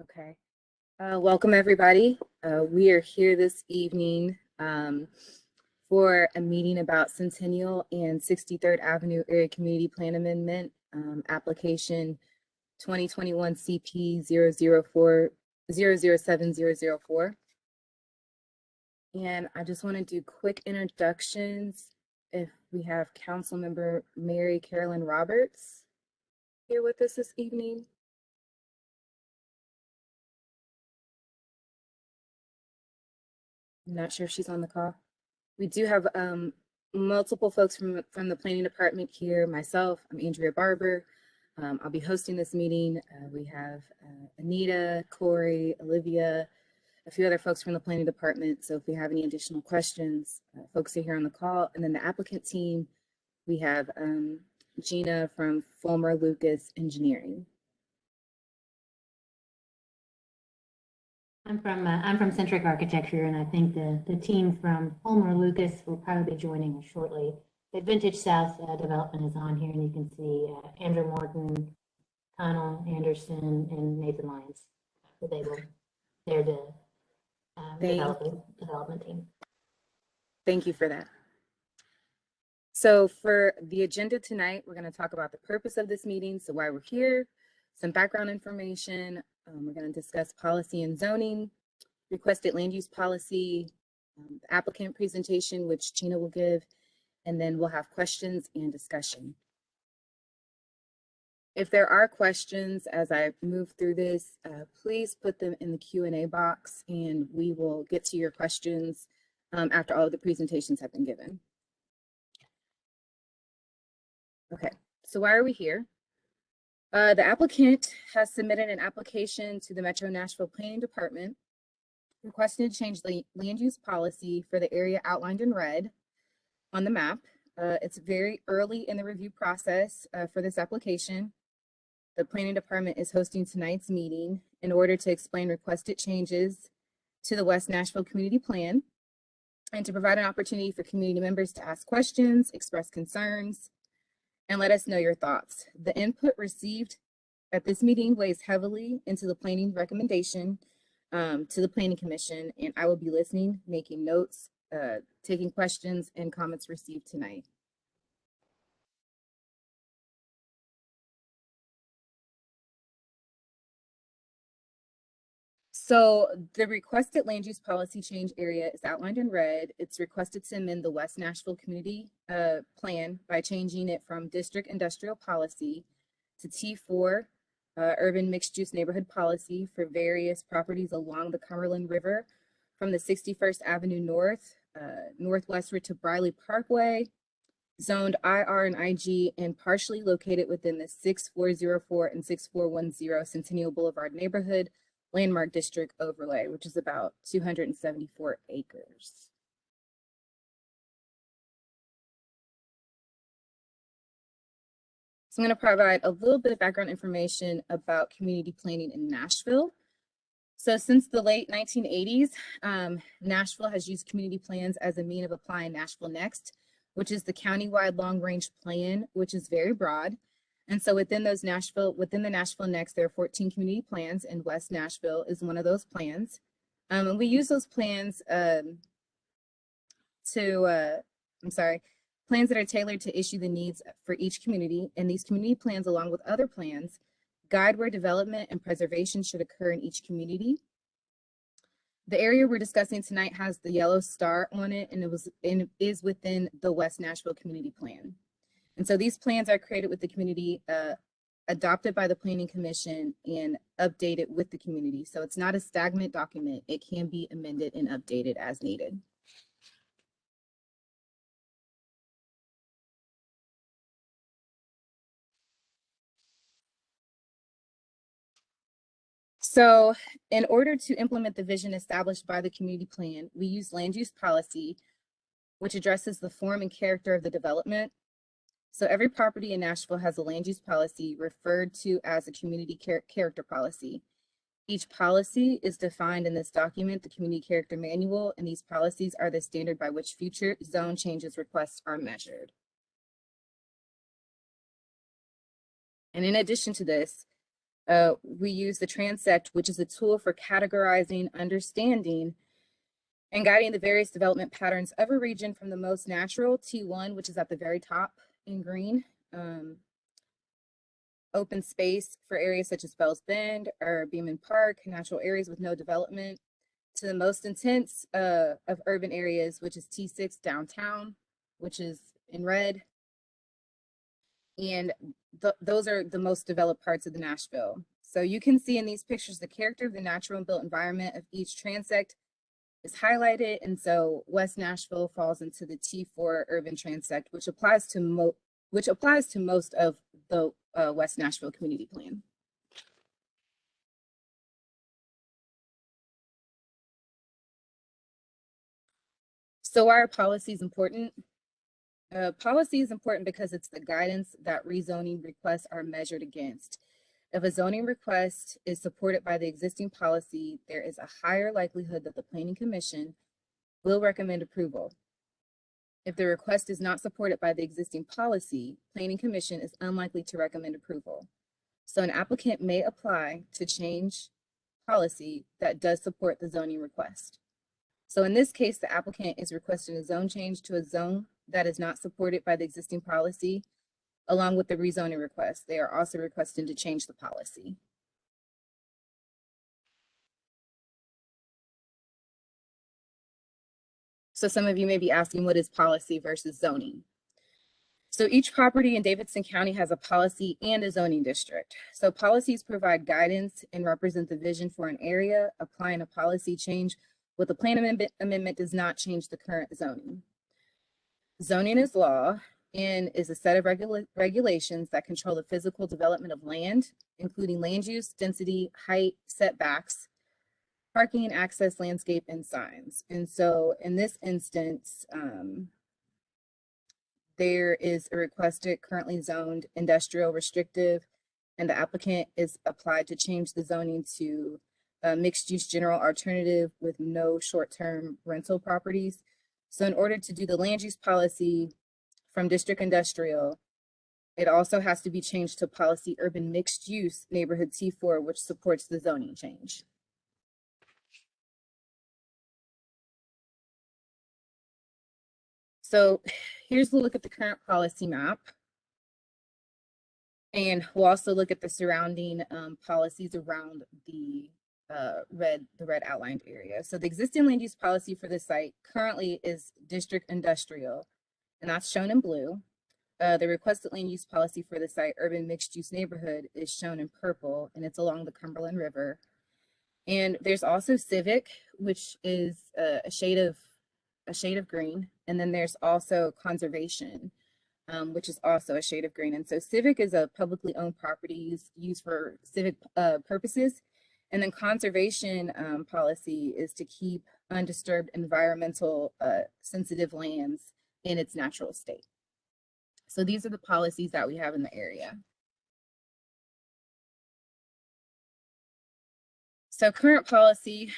Okay. Welcome, everybody. We are here this evening for a meeting about Centennial and 63rd Avenue Area Community Plan Amendment, application 2021 CP 007-004. And I just want to do quick introductions. If we have Councilmember Mary Carolyn Roberts here with us this evening. I'm not sure if she's on the call. We do have multiple folks from the planning department here. Myself, I'm Andrea Barber. I'll be hosting this meeting. We have Anita, Corey, Olivia, a few other folks from the planning department. So if we have any additional questions, folks are here on the call. And then the applicant team, we have Gina from Fulmer Lucas Engineering. I'm from Centric Architecture, and I think the team from Fulmer Lucas will probably be joining us shortly. The Vintage South development is on here, and you can see Andrew Morton, Connell Anderson, and Nathan Lyons. So they're the development team. Thank you for that. So for the agenda tonight, we're going to talk about the purpose of this meeting, so why we're here, some background information. We're going to discuss policy and zoning, requested land use policy, the applicant presentation, which Gina will give, and then we'll have questions and discussion. If there are questions as I move through this, please put them in the Q&A box and we will get to your questions after all of the presentations have been given. Okay, so why are we here? The applicant has submitted an application to the Metro Nashville Planning Department requesting to change the land use policy for the area outlined in red on the map. It's very early in the review process for this application. The Planning Department is hosting tonight's meeting in order to explain requested changes to the West Nashville Community Plan and to provide an opportunity for community members to ask questions, express concerns, and let us know your thoughts. The input received at this meeting weighs heavily into the planning recommendation to the Planning Commission, and I will be listening, making notes, taking questions and comments received tonight. So the requested land use policy change area is outlined in red. It's requested to amend the West Nashville Community Plan by changing it from District Industrial Policy to T4 Urban Mixed Use Neighborhood Policy for various properties along the Cumberland River from the 61st Avenue North, northwestward to Briley Parkway, zoned IR and IG, and partially located within the 6404 and 6410 Centennial Boulevard neighborhood landmark district overlay, which is about 274 acres. So I'm going to provide a little bit of background information about community planning in Nashville. So since the late 1980s, Nashville has used community plans as a means of applying Nashville Next, which is the countywide long-range plan, which is very broad. And so within the Nashville Next, there are 14 community plans, and West Nashville is one of those plans. And we use those plans plans that are tailored to issue the needs for each community. And these community plans, along with other plans, guide where development and preservation should occur in each community. The area we're discussing tonight has the yellow star on it, and it is within the West Nashville Community Plan. And so these plans are created with the community, adopted by the Planning Commission, and updated with the community. So it's not a stagnant document. It can be amended and updated as needed. So in order to implement the vision established by the community plan, we use land use policy, which addresses the form and character of the development. So every property in Nashville has a land use policy referred to as a community character policy. Each policy is defined in this document, the Community Character Manual, and these policies are the standard by which future zone changes requests are measured. And in addition to this, We use the transect, which is a tool for categorizing, understanding, and guiding the various development patterns of a region from the most natural, T1, which is at the very top in green, open space for areas such as Fells Bend or Beeman Park, natural areas with no development, to the most intense of urban areas, which is T6 downtown, which is in red. And those are the most developed parts of the Nashville. So you can see in these pictures the character of the natural and built environment of each transect is highlighted. And so West Nashville falls into the T4 urban transect, which applies to most of the West Nashville Community Plan. So why are policies important? Policy is important because it's the guidance that rezoning requests are measured against. If a zoning request is supported by the existing policy, there is a higher likelihood that the Planning Commission will recommend approval. If the request is not supported by the existing policy, Planning Commission is unlikely to recommend approval. So an applicant may apply to change policy that does support the zoning request. So in this case, the applicant is requesting a zone change to a zone that is not supported by the existing policy, along with the rezoning request. They are also requesting to change the policy. So some of you may be asking, what is policy versus zoning? So each property in Davidson County has a policy and a zoning district. So policies provide guidance and represent the vision for an area. Applying a policy change with a plan amendment does not change the current zoning. Zoning is law and is a set of regulations that control the physical development of land, including land use, density, height, setbacks, parking, access, landscape, and signs. And so in this instance, there is a requested currently zoned industrial restrictive, and the applicant is applied to change the zoning to mixed use general alternative with no short-term rental properties. So in order to do the land use policy from district industrial, it also has to be changed to policy urban mixed use neighborhood T4, which supports the zoning change. So here's the look at the current policy map. And we'll also look at the surrounding policies around the red outlined area. So the existing land use policy for this site currently is district industrial, and that's shown in blue. The requested land use policy for the site, urban mixed use neighborhood, is shown in purple, and it's along the Cumberland River. And there's also civic, which is a shade of green. And then there's also conservation, which is also a shade of green. And so civic is a publicly owned property used for civic purposes. And then conservation policy is to keep undisturbed environmental sensitive lands in its natural state. So these are the policies that we have in the area. So current policy,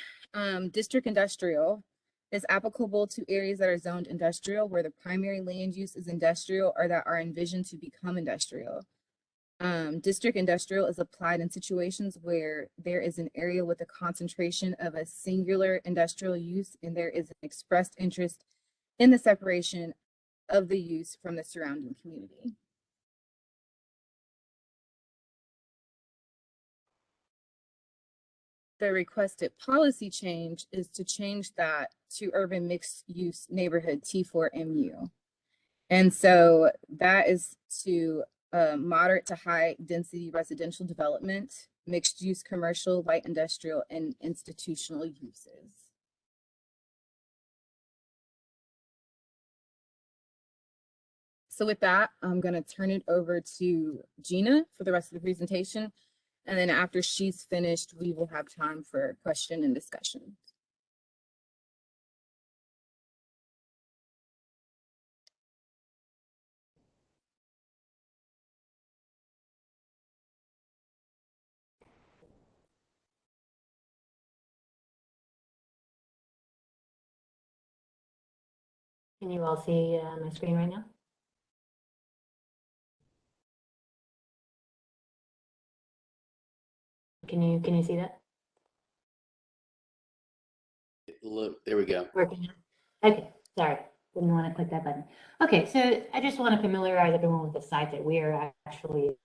district industrial is applicable to areas that are zoned industrial where the primary land use is industrial or that are envisioned to become industrial. District industrial is applied in situations where there is an area with a concentration of a singular industrial use and there is an expressed interest in the separation of the use from the surrounding community. The requested policy change is to change that to urban mixed use neighborhood T4MU. And so that is to moderate to high density residential development, mixed use commercial, light industrial, and institutional uses. So with that, I'm going to turn it over to Gina for the rest of the presentation. And then after she's finished, we will have time for question and discussion. Can you all see my screen right now? Can you see that? Look, there we go. Working. Okay, sorry, didn't want to click that button. Okay, so I just want to familiarize everyone with the site that we are actually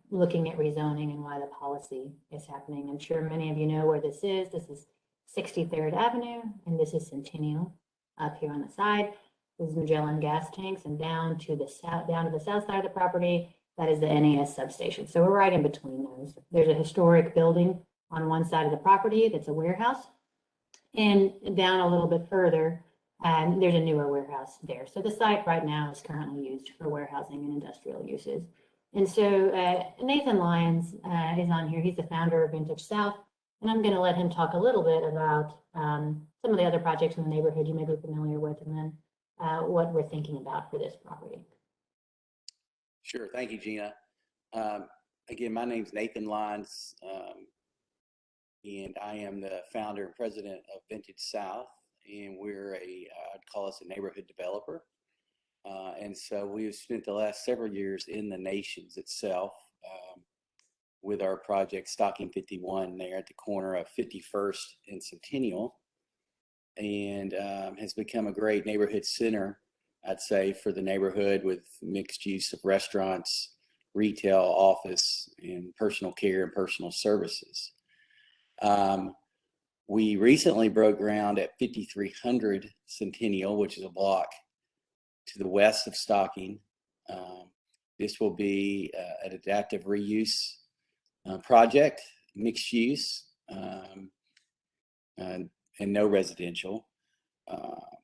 looking at rezoning and why the policy is happening. I'm sure many of you know where this is. This is 63rd Avenue, and this is Centennial up here on the side. This is Magellan gas tanks, and down to the south side of the property, that is the NAS substation. So we're right in between those. There's a historic building on one side of the property that's a warehouse. And down a little bit further, there's a newer warehouse there. So the site right now is currently used for warehousing and industrial uses. And so Nathan Lyons is on here. He's the founder of Vintage South. And I'm going to let him talk a little bit about some of the other projects in the neighborhood you may be familiar with, and then what we're thinking about for this property. Sure. Thank you, Gina. Again, my name's Nathan Lyons, and I am the founder and president of Vintage South, and we're I'd call us a neighborhood developer. And so we've spent the last several years in the Nations itself with our project Stocking 51 there at the corner of 51st and Centennial, and has become a great neighborhood center, I'd say, for the neighborhood, with mixed use of restaurants, retail, office, and personal care and personal services. We recently broke ground at 5300 Centennial, which is a block to the west of Stocking. This will be an adaptive reuse project, mixed use, and no residential.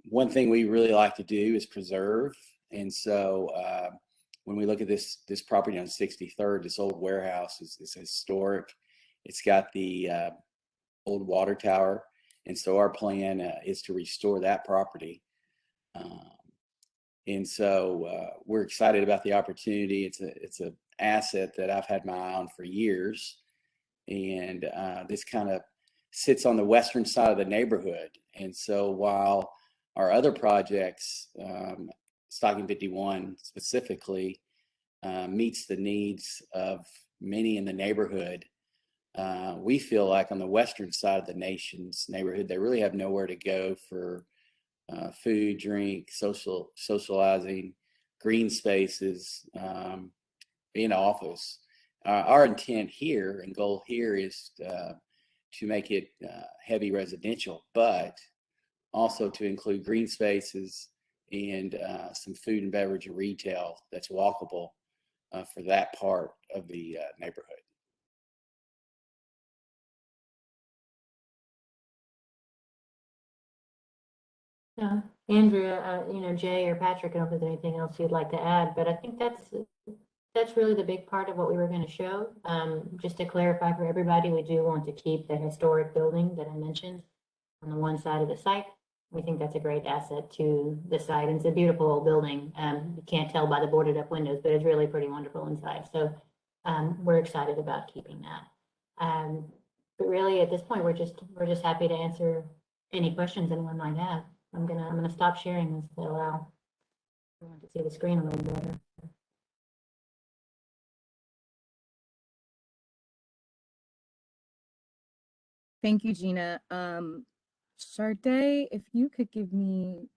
One thing we really like to do is preserve. And so when we look at this property on 63rd, this old warehouse is historic. It's got the old water tower. And so our plan is to restore that property. And so we're excited about the opportunity. It's an asset that I've had my eye on for years. And this kind of sits on the western side of the neighborhood. And so while our other projects, Stocking 51 specifically, meets the needs of many in the neighborhood, we feel like on the western side of the nation's neighborhood, they really have nowhere to go for food, drink, socializing, green spaces, in office. Our intent here and goal here is to make it heavy residential, but also to include green spaces and some food and beverage and retail that's walkable for that part of the neighborhood. Andrea, Jay or Patrick, I don't know if there's anything else you'd like to add, but I think that's really the big part of what we were going to show. Just to clarify for everybody, we do want to keep the historic building that I mentioned on the one side of the site. We think that's a great asset to the site. And it's a beautiful old building. You can't tell by the boarded up windows, but it's really pretty wonderful inside. So we're excited about keeping that. But really at this point, we're just happy to answer any questions anyone might have. I'm gonna stop sharing this to allow everyone to see the screen a little better. Thank you, Gina. Sharday, if you could give me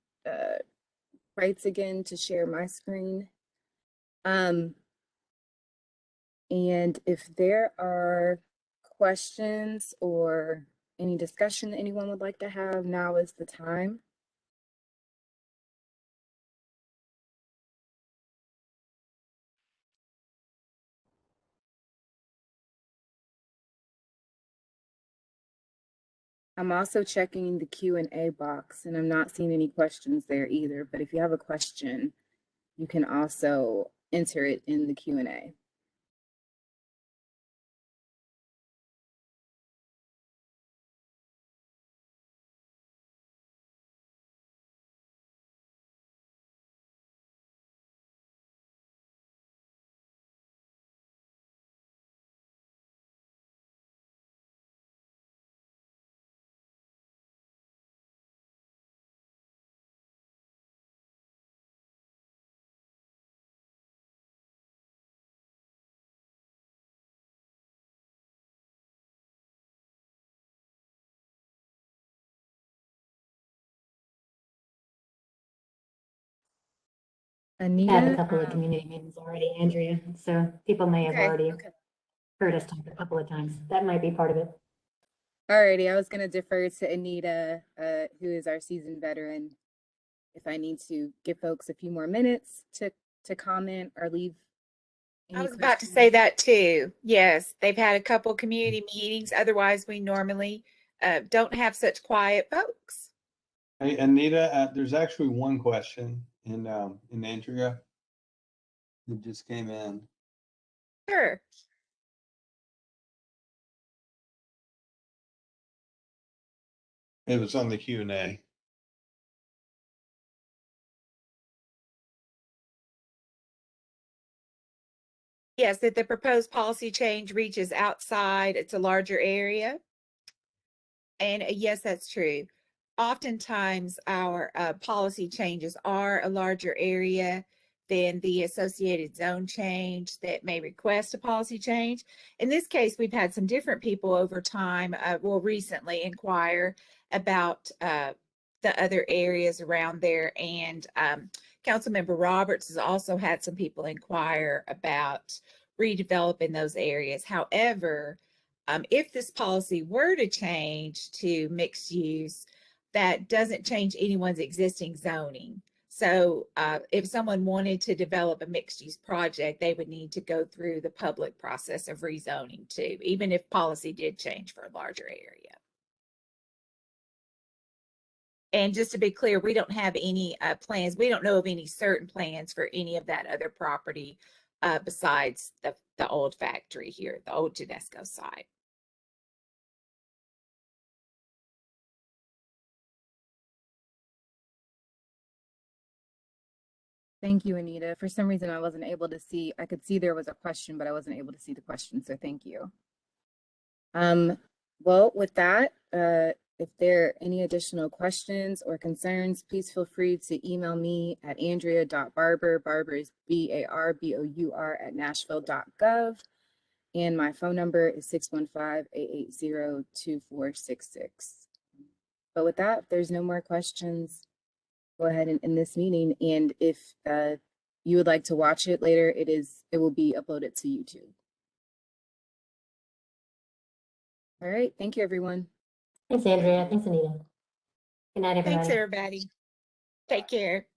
rights again to share my screen. And if there are questions or any discussion that anyone would like to have, now is the time. I'm also checking the Q&A box, and I'm not seeing any questions there either. But if you have a question, you can also enter it in the Q&A. We've had a Anita. couple of community meetings already, Andrea, so people may have Okay, already okay. heard us talk a couple of times. That might be part of it. Alrighty, I was gonna defer to Anita, who is our seasoned veteran. If I need to give folks a few more minutes to comment or leave I any was about to questions. say that too. Yes, they've had a couple community meetings. Otherwise, we normally don't have such quiet folks. Hey, Anita, there's actually one question in Andrea that just came in. Sure. It was on the Q&A. Yes, that the proposed policy change reaches outside. It's a larger area. And yes, that's true. Oftentimes, our policy changes are a larger area than the associated zone change that may request a policy change. In this case, we've had some different people over time, well, recently inquire about the other areas around there. And Councilmember Roberts has also had some people inquire about redeveloping those areas. However, if this policy were to change to mixed use, that doesn't change anyone's existing zoning. So if someone wanted to develop a mixed use project, they would need to go through the public process of rezoning too, even if policy did change for a larger area. And just to be clear, we don't have any plans. We don't know of any certain plans for any of that other property besides the old factory here, the old Genesco site. Thank you, Anita. For some reason, I wasn't able to see, I could see there was a question, but I wasn't able to see the question, so thank you. Well, with that, if there are any additional questions or concerns, please feel free to email me at andrea.barber, Barber is BARBOUR @nashville.gov. And my phone number is 615-880-2466. But with that, if there's no more questions, go ahead and end this meeting. And if you would like to watch it later, it will be uploaded to YouTube. All right, thank you, everyone. Thanks, Andrea. Thanks, Anita. Good night, everybody. Thanks, everybody. Take care.